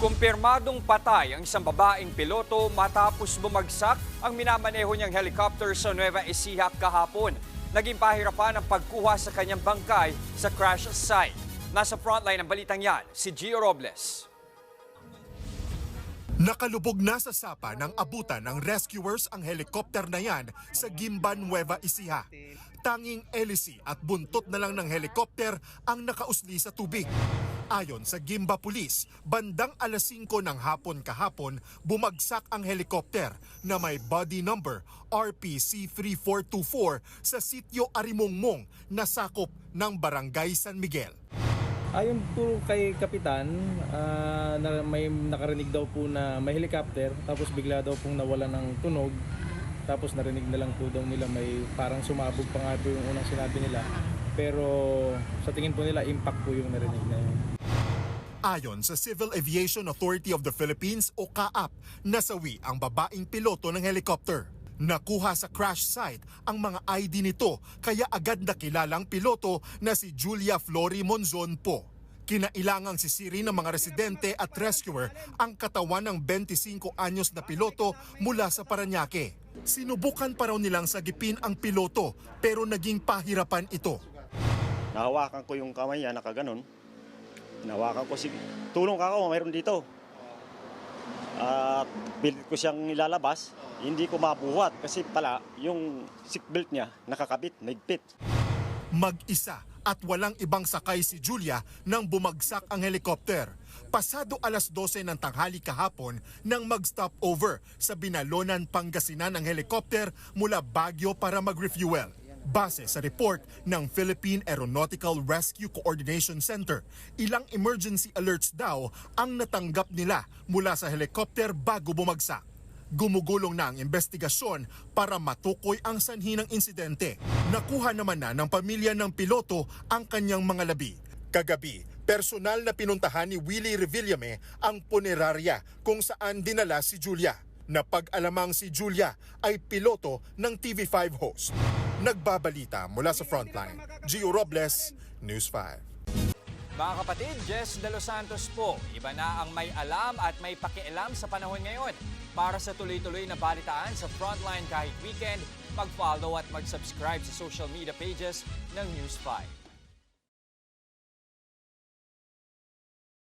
Kumpirmadong patay ang isang babaeng piloto matapos bumagsak ang minamaneho niyang helicopter sa Nueva Ecija kahapon. Naging pahirapan ang pagkuha sa kanyang bangkay sa crash site. Nasa frontline ng balitang yan, si Gio Robles. Nakalubog na sa sapa ng abutan ng rescuers ang helicopter na yan sa Gimba, Nueva Ecija. Tanging elisi at buntot na lang ng helicopter ang nakausli sa tubig. Ayon sa Gimba Police, bandang alas 5 ng hapon kahapon, bumagsak ang helicopter na may body number RPC-3424 sa sitio Arimongmong na sakop ng Barangay San Miguel. Ayon po kay Kapitan, na may nakarinig daw po na may helicopter, tapos bigla daw pong nawala ng tunog. Tapos narinig na lang po daw nila may parang sumabog pa nga po yung unang sinabi nila. Pero sa tingin po nila, impact po yung narinig na yun. Ayon sa Civil Aviation Authority of the Philippines o CAAP, nasawi ang babaeng piloto ng helicopter. Nakuha sa crash site ang mga ID nito kaya agad nakilalang piloto na si Julia Flory Monzon po. Kinailangang sisiri ng mga residente at rescuer ang katawan ng 25 anyos na piloto mula sa Parañaque. Sinubukan pa raw nilang sagipin ang piloto pero naging pahirapan ito. Nahawakan ko yung kamay niya, nakaganon. Nahawakan ko, tulong ka ako, mayroon dito. At pilit ko siyang ilalabas, hindi ko mabuhat kasi pala yung seatbelt niya nakakabit, mahigpit. Mag-isa at walang ibang sakay si Julia nang bumagsak ang helicopter. Pasado alas 12 ng tanghali kahapon nang mag-stop over sa Binalonan, Pangasinan ang helicopter mula Baguio para mag-refuel. Base sa report ng Philippine Aeronautical Rescue Coordination Center, ilang emergency alerts daw ang natanggap nila mula sa helicopter bago bumagsak. Gumugulong na ang investigasyon para matukoy ang sanhi ng insidente. Nakuha naman na ng pamilya ng piloto ang kanyang mga labi. Kagabi, personal na pinuntahan ni Willie Revillame ang punerarya kung saan dinala si Julia. Napag-alamang si Julia ay piloto ng TV5 host. Nagbabalita mula sa frontline, Gio Robles, News 5. Mga kapatid, Jess De Los Santos po. Iba na ang may alam at may pakialam sa panahon ngayon. Para sa tuloy-tuloy na balitaan sa Frontline kahit weekend, mag-follow at mag-subscribe sa social media pages ng News 5.